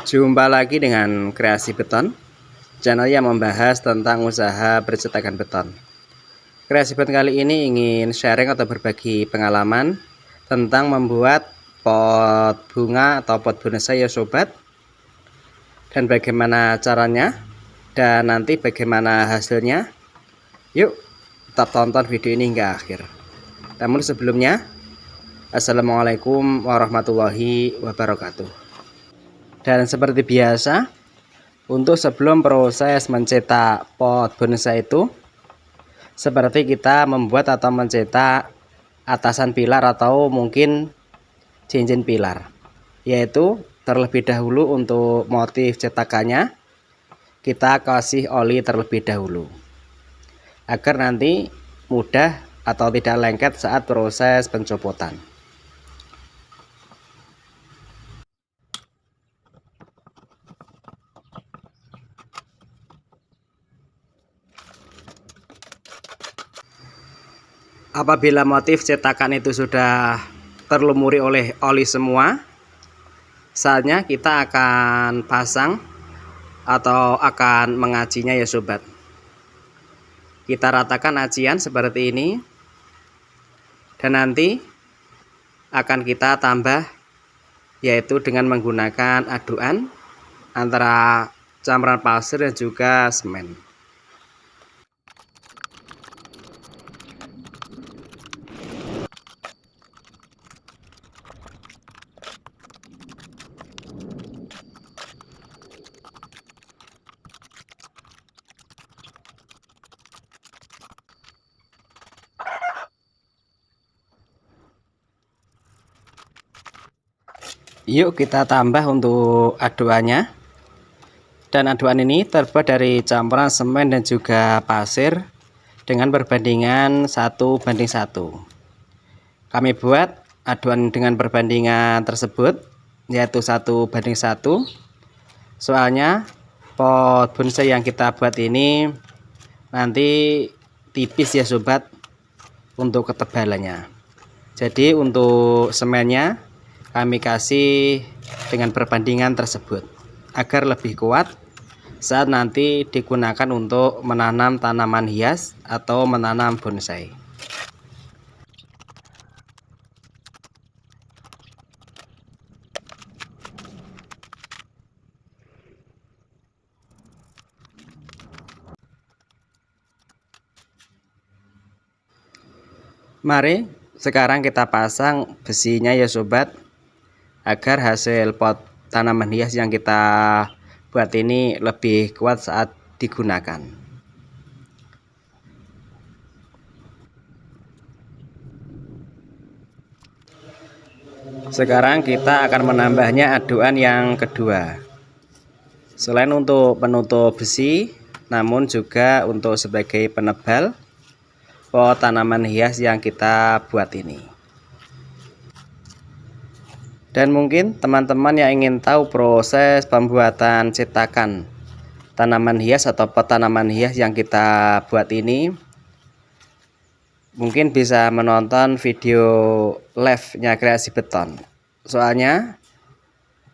Jumpa lagi dengan Kreasi Beton, channel yang membahas tentang usaha percetakan beton. Kreasi Beton kali ini ingin sharing atau berbagi pengalaman tentang membuat pot bunga atau pot bonsai ya sobat, dan bagaimana caranya dan nanti bagaimana hasilnya. Yuk tetap tonton video ini hingga akhir. Namun sebelumnya, Assalamualaikum warahmatullahi wabarakatuh. Dan seperti biasa, untuk sebelum proses mencetak pot bonsai itu, seperti kita membuat atau mencetak atasan pilar atau mungkin cincin pilar, yaitu terlebih dahulu untuk motif cetakannya kita kasih oli terlebih dahulu agar nanti mudah atau tidak lengket saat proses pencopotan. Apabila motif cetakan itu sudah terlumuri oleh oli semua, saatnya kita akan pasang atau akan mengacinya ya sobat. Kita ratakan acian seperti ini, dan nanti akan kita tambah, yaitu dengan menggunakan aduan antara campuran pasir dan juga semen. Yuk kita tambah untuk aduannya, dan aduan ini terbuat dari campuran semen dan juga pasir dengan perbandingan 1:1. Kami buat aduan dengan perbandingan tersebut yaitu 1:1, soalnya pot bonsai yang kita buat ini nanti tipis ya sobat untuk ketebalannya. Jadi untuk semennya kami kasih dengan perbandingan tersebut agar lebih kuat saat nanti digunakan untuk menanam tanaman hias atau menanam bonsai. Mari sekarang kita pasang besinya ya sobat, agar hasil pot tanaman hias yang kita buat ini lebih kuat saat digunakan. Sekarang kita akan menambahnya aduan yang kedua. Selain untuk penutup besi, namun juga untuk sebagai penebal pot tanaman hias yang kita buat ini. Dan mungkin teman-teman yang ingin tahu proses pembuatan cetakan tanaman hias atau pot tanaman hias yang kita buat ini, mungkin bisa menonton video live-nya Kreasi Beton. Soalnya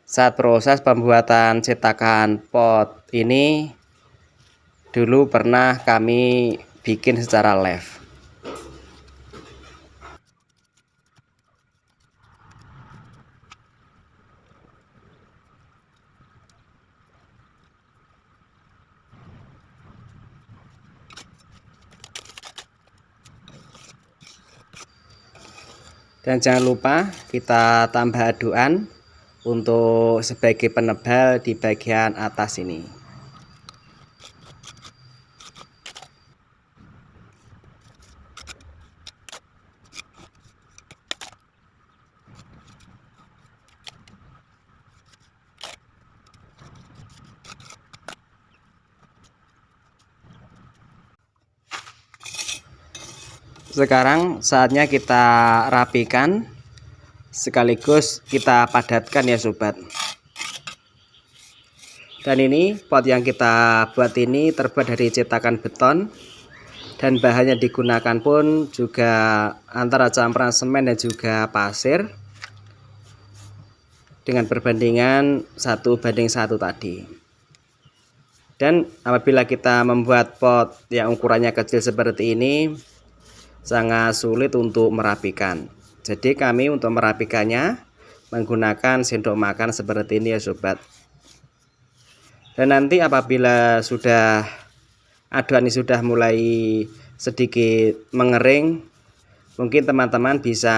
saat proses pembuatan cetakan pot ini dulu pernah kami bikin secara live. Dan jangan lupa kita tambah aduan untuk sebagai penebal di bagian atas ini. Sekarang saatnya kita rapikan sekaligus kita padatkan ya sobat. Dan ini pot yang kita buat ini terbuat dari cetakan beton, dan bahan yang digunakan pun juga antara campuran semen dan juga pasir. dengan perbandingan 1:1 tadi. Dan apabila kita membuat pot yang ukurannya kecil seperti ini, sangat sulit untuk merapikan. Jadi kami untuk merapikannya menggunakan sendok makan seperti ini ya sobat. Dan nanti apabila sudah adonan ini sudah mulai sedikit mengering, mungkin teman-teman bisa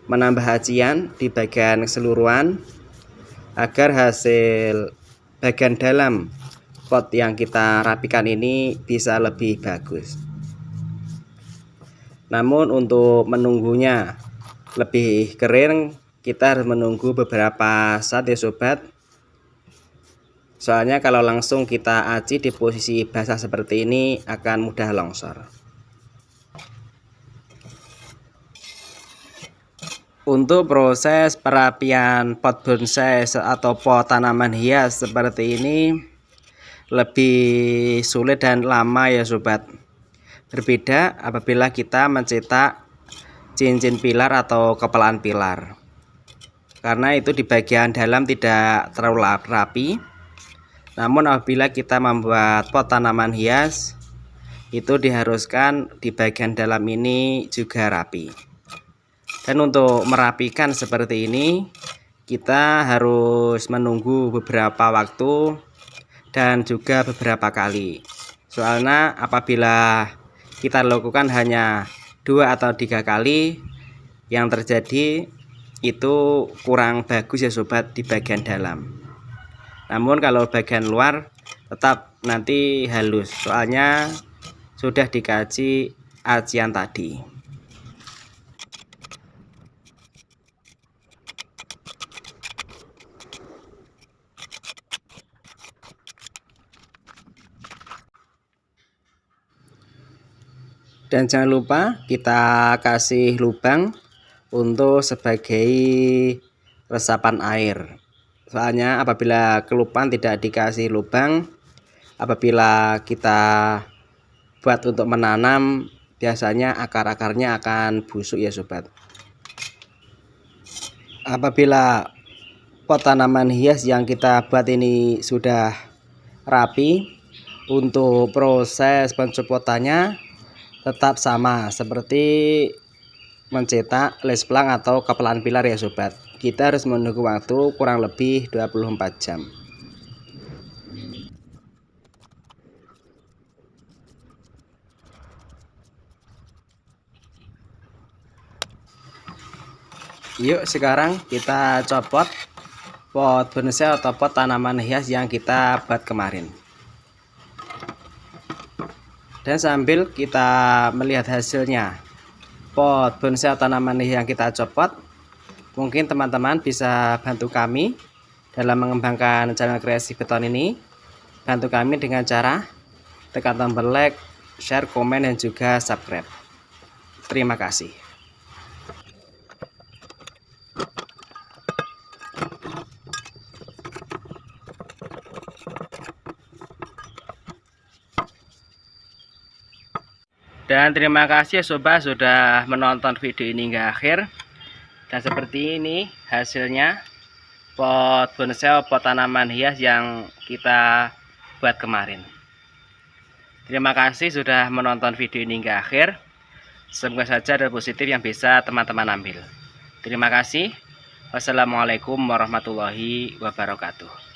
menambah acian di bagian keseluruhan agar hasil bagian dalam pot yang kita rapikan ini bisa lebih bagus. Namun untuk menunggunya lebih kering, kita harus menunggu beberapa saat ya sobat. Soalnya kalau langsung kita aci di posisi basah seperti ini akan mudah longsor. Untuk proses perapian pot bonsai atau pot tanaman hias seperti ini lebih sulit dan lama ya sobat. Berbeda apabila kita mencetak cincin pilar atau kepelaan pilar, karena itu di bagian dalam tidak terlalu rapi. Namun apabila kita membuat pot tanaman hias, itu diharuskan di bagian dalam ini juga rapi. Dan untuk merapikan seperti ini, kita harus menunggu beberapa waktu dan juga beberapa kali. Soalnya apabila kita lakukan hanya 2 atau 3 kali, yang terjadi itu kurang bagus ya sobat di bagian dalam. Namun kalau bagian luar tetap nanti halus, soalnya sudah dikaji acian tadi. Dan jangan lupa kita kasih lubang untuk sebagai resapan air. Soalnya apabila kelupaan tidak dikasih lubang, apabila kita buat untuk menanam, biasanya akar-akarnya akan busuk ya sobat. Apabila pot tanaman hias yang kita buat ini sudah rapi, untuk proses pencopotannya tetap sama seperti mencetak lesplang atau kepelaan pilar ya sobat. Kita harus menunggu waktu kurang lebih 24 jam. Yuk sekarang kita copot pot bonsai atau pot tanaman hias yang kita buat kemarin. Dan sambil kita melihat hasilnya pot bonsai atau tanaman hias yang kita copot, mungkin teman-teman bisa bantu kami dalam mengembangkan channel kreasi beton ini. Bantu kami dengan cara tekan tombol like, share, komen, dan juga subscribe. Terima kasih. Dan terima kasih sobat sudah menonton video ini hingga akhir. Dan seperti ini hasilnya pot bonsai, pot tanaman hias yang kita buat kemarin. Terima kasih sudah menonton video ini hingga akhir. Semoga saja ada positif yang bisa teman-teman ambil. Terima kasih. Wassalamualaikum warahmatullahi wabarakatuh.